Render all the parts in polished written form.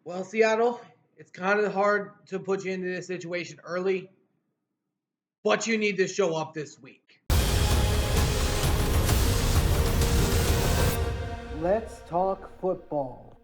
Well, Seattle, it's kind of hard to put you into this situation early, but you need to show up this week. Let's talk football.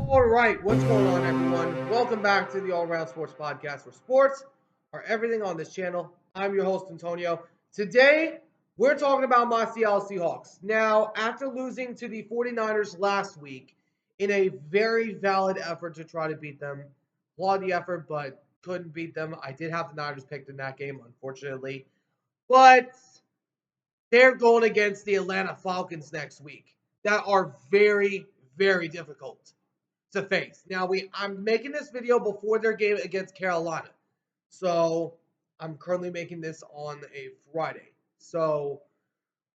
All right, what's going on, everyone? Welcome back to the All Around Sports Podcast, where sports are everything on this channel. I'm your host, Antonio. Today, we're talking about my Seattle Seahawks. Now, after losing to the 49ers last week in a very valid effort to try to beat them, applaud the effort, but couldn't beat them. I did have the Niners picked in that game, unfortunately. But they're going against the Atlanta Falcons next week that are very, very difficult to face. Now I'm making this video before their game against Carolina. So I'm currently making this on a Friday. So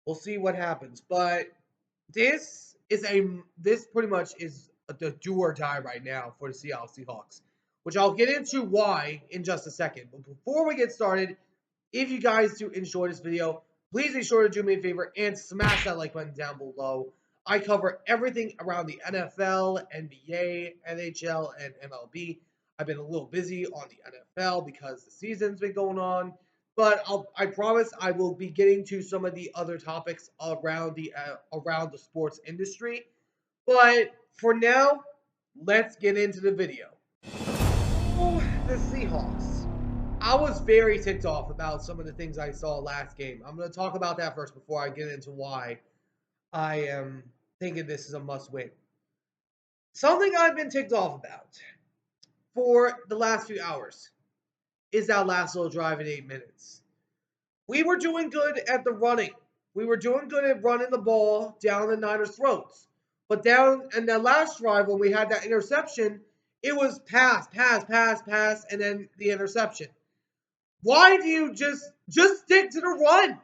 we'll see what happens. But this pretty much is the do or die right now for the Seattle Seahawks, which I'll get into why in just a second. But before we get started, if you guys do enjoy this video, please be sure to do me a favor and smash that like button down below. I cover everything around the NFL, NBA, NHL, and MLB. I've been a little busy on the NFL because the season's been going on, but I promise I will be getting to some of the other topics around the sports industry. But for now, let's get into the video. Oh, the Seahawks. I was very ticked off about some of the things I saw last game. I'm going to talk about that first before I get into why I am thinking this is a must win. Something I've been ticked off about for the last few hours is that last little drive in 8 minutes. We were doing good at the running. We were doing good at running the ball down the Niners' throats. But down in the last drive when we had that interception, it was pass, and then the interception. Why do you just stick to the run?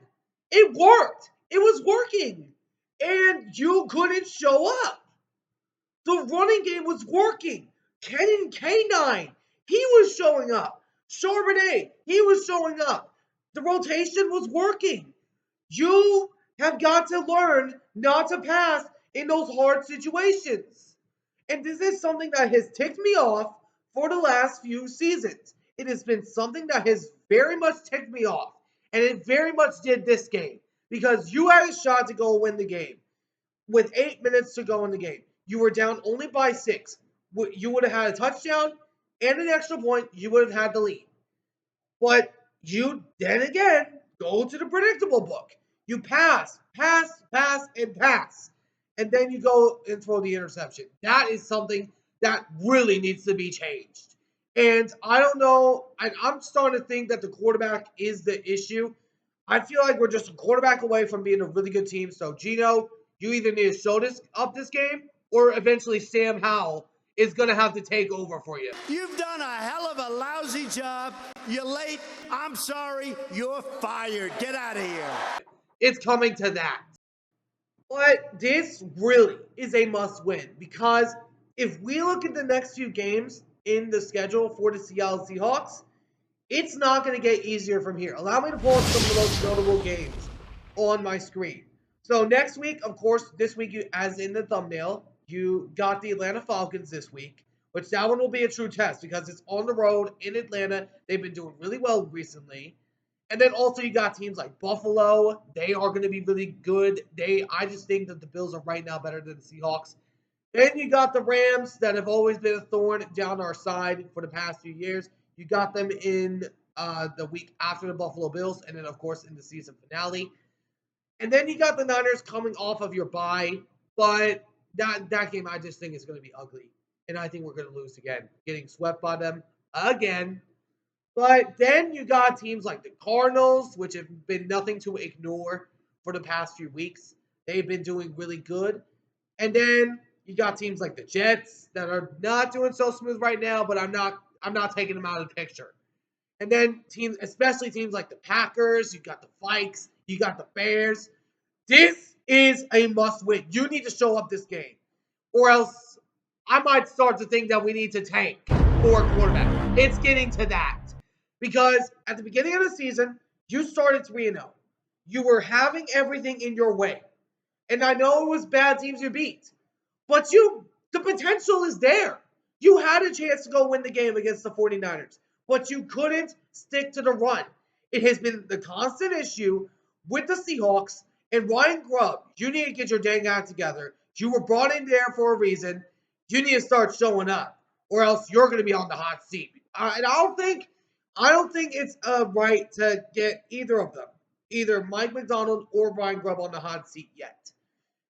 It worked. It was working. And you couldn't show up. The running game was working. Kenyon K9, he was showing up. Charbonnet, he was showing up. The rotation was working. You have got to learn not to pass in those hard situations. And this is something that has ticked me off for the last few seasons. It has been something that has very much ticked me off. And it very much did this game. Because you had a shot to go win the game with 8 minutes to go in the game. You were down only by 6. You would have had a touchdown and an extra point. You would have had the lead. But you then again go to the predictable book. You pass, and pass. And then you go and throw the interception. That is something that really needs to be changed. And I don't know. I'm starting to think that the quarterback is the issue. I feel like we're just a quarterback away from being a really good team. So, Gino, you either need to show this game, or eventually Sam Howell is going to have to take over for you. You've done a hell of a lousy job. You're late. I'm sorry. You're fired. Get out of here. It's coming to that. But this really is a must win because if we look at the next few games in the schedule for the Seattle Seahawks, it's not going to get easier from here. Allow me to pull up some of the most notable games on my screen. So next week, of course, this week, as in the thumbnail, you got the Atlanta Falcons this week, which that one will be a true test because it's on the road in Atlanta. They've been doing really well recently. And then also you got teams like Buffalo. They are going to be really good. I just think that the Bills are right now better than the Seahawks. Then you got the Rams that have always been a thorn down our side for the past few years. You got them in the week after the Buffalo Bills, and then of course in the season finale. And then you got the Niners coming off of your bye, but that game I just think is going to be ugly, and I think we're going to lose again, getting swept by them again. But then you got teams like the Cardinals, which have been nothing to ignore for the past few weeks. They've been doing really good. And then you got teams like the Jets that are not doing so smooth right now, but I'm not taking them out of the picture. And then teams, especially teams like the Packers, you got the Vikes, you got the Bears. This is a must win. You need to show up this game, or else I might start to think that we need to tank for a quarterback. It's getting to that. Because at the beginning of the season, you started 3-0. You were having everything in your way. And I know it was bad teams you beat. But the potential is there. You had a chance to go win the game against the 49ers, but you couldn't stick to the run. It has been the constant issue with the Seahawks and Ryan Grubb. You need to get your dang act together. You were brought in there for a reason. You need to start showing up, or else you're going to be on the hot seat. And I don't think it's right to get either of them, either Mike McDonald or Ryan Grubb, on the hot seat yet,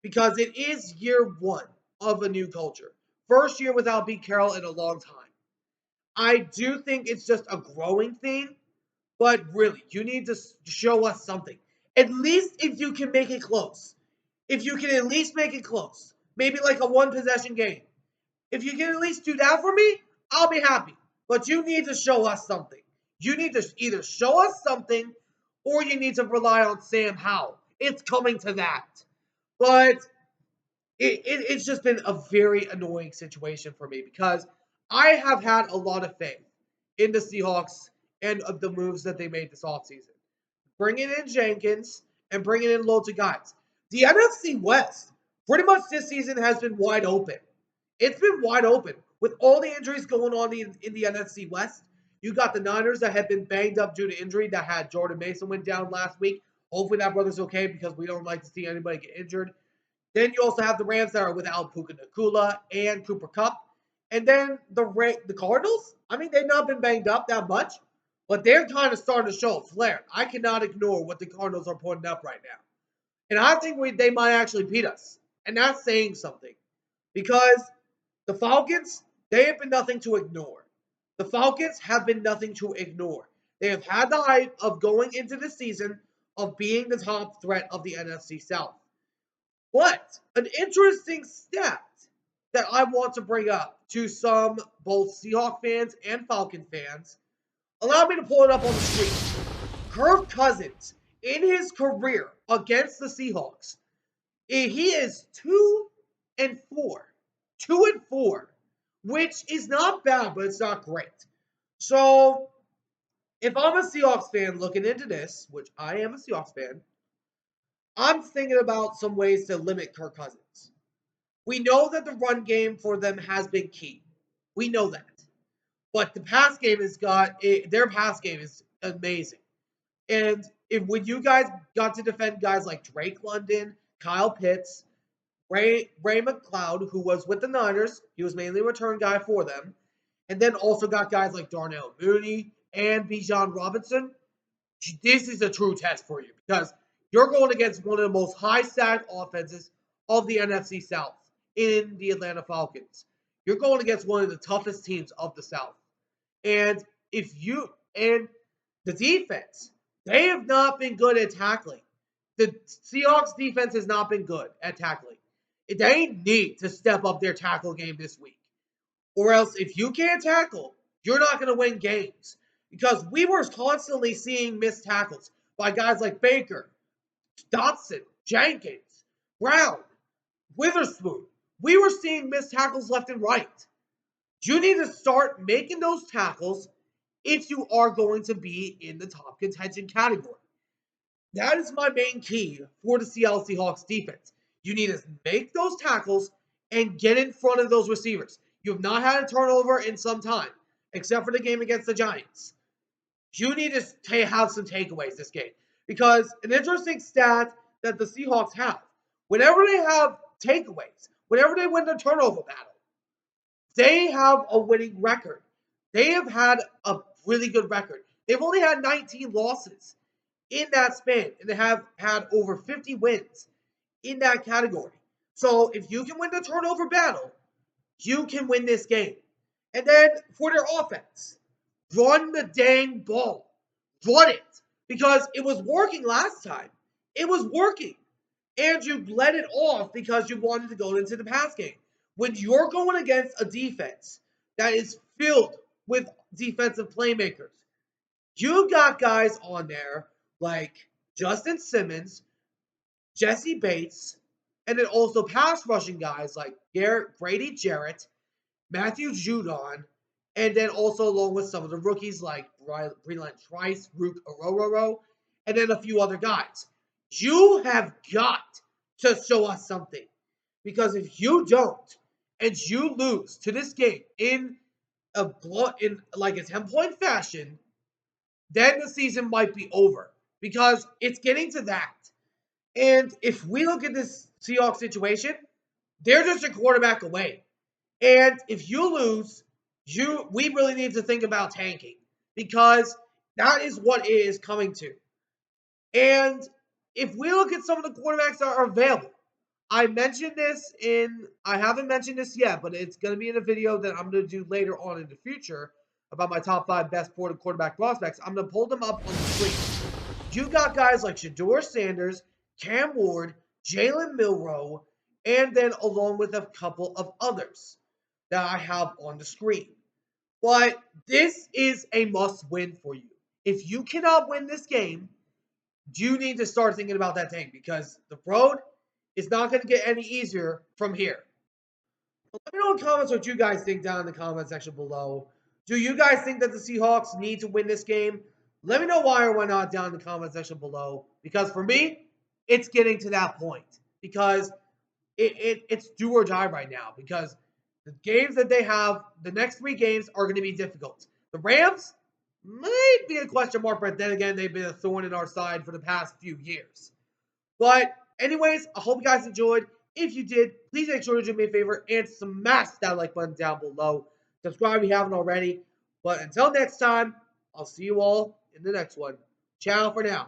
because it is year one of a new culture. First year without Pete Carroll in a long time. I do think it's just a growing thing, but really, you need to show us something. At least if you can make it close. If you can at least make it close. Maybe like a one possession game. If you can at least do that for me, I'll be happy. But you need to show us something. You need to either show us something or you need to rely on Sam Howell. It's coming to that. But it's just been a very annoying situation for me because I have had a lot of faith in the Seahawks and of the moves that they made this offseason. Bringing in Jenkins and bringing in loads of guys. The NFC West, pretty much this season, has been wide open. It's been wide open. With all the injuries going on in the NFC West, you got the Niners that have been banged up due to injury, that had Jordan Mason went down last week. Hopefully that brother's okay because we don't like to see anybody get injured. Then you also have the Rams that are without Puka Nacua and Cooper Kupp. And then the Cardinals, I mean, they've not been banged up that much, but they're kind of starting to show a flare. I cannot ignore what the Cardinals are putting up right now. And I think they might actually beat us. And that's saying something. Because the Falcons, they have been nothing to ignore. The Falcons have been nothing to ignore. They have had the hype of going into the season of being the top threat of the NFC South. But an interesting stat that I want to bring up to some both Seahawks fans and Falcon fans, allow me to pull it up on the screen. Kirk Cousins, in his career against the Seahawks, he is 2-4. 2-4, which is not bad, but it's not great. So, if I'm a Seahawks fan looking into this, which I am a Seahawks fan, I'm thinking about some ways to limit Kirk Cousins. We know that the run game for them has been key. We know that. But the pass game their pass game is amazing. And when you guys got to defend guys like Drake London, Kyle Pitts, Ray McLeod, who was with the Niners, he was mainly a return guy for them, and then also got guys like Darnell Mooney and Bijan Robinson, this is a true test for you because you're going against one of the most high-stacked offenses of the NFC South in the Atlanta Falcons. You're going against one of the toughest teams of the South. And the defense, they have not been good at tackling. The Seahawks defense has not been good at tackling. They need to step up their tackle game this week. Or else if you can't tackle, you're not going to win games. Because we were constantly seeing missed tackles by guys like Baker, Dotson, Jenkins, Brown, Witherspoon. We were seeing missed tackles left and right. You need to start making those tackles if you are going to be in the top contention category. That is my main key for the Seattle Seahawks defense. You need to make those tackles and get in front of those receivers. You have not had a turnover in some time, except for the game against the Giants. You need to have some takeaways this game. Because an interesting stat that the Seahawks have, whenever they have takeaways, whenever they win the turnover battle, they have a winning record. They have had a really good record. They've only had 19 losses in that span, and they have had over 50 wins in that category. So if you can win the turnover battle, you can win this game. And then for their offense, run the dang ball. Run it. Because it was working last time. It was working. And you let it off because you wanted to go into the pass game. When you're going against a defense that is filled with defensive playmakers, you've got guys on there like Justin Simmons, Jesse Bates, and then also pass rushing guys like Grady Jarrett, Matthew Judon, and then also along with some of the rookies like Breland Trice, Rook Orororo, and then a few other guys. You have got to show us something. Because if you don't and you lose to this game in like a 10-point fashion, then the season might be over. Because it's getting to that. And if we look at this Seahawks situation, they're just a quarterback away. And if you lose, we really need to think about tanking because that is what it is coming to. And if we look at some of the quarterbacks that are available, I haven't mentioned this yet, but it's going to be in a video that I'm going to do later on in the future about my top 5 best quarterback prospects. I'm going to pull them up on the screen. You got guys like Shedeur Sanders, Cam Ward, Jalen Milroe, and then along with a couple of others that I have on the screen. But this is a must win for you. If you cannot win this game, you need to start thinking about that thing because the road is not going to get any easier from here. Let me know in the comments what you guys think down in the comment section below. Do you guys think that the Seahawks need to win this game? Let me know why or why not down in the comment section below. Because for me, it's getting to that point. Because it's do or die right now. Because the games that they have, the next 3 games are going to be difficult. The Rams might be a question mark, but then again, they've been a thorn in our side for the past few years. But anyways, I hope you guys enjoyed. If you did, please make sure to do me a favor and smash that like button down below. Subscribe if you haven't already. But until next time, I'll see you all in the next one. Ciao for now.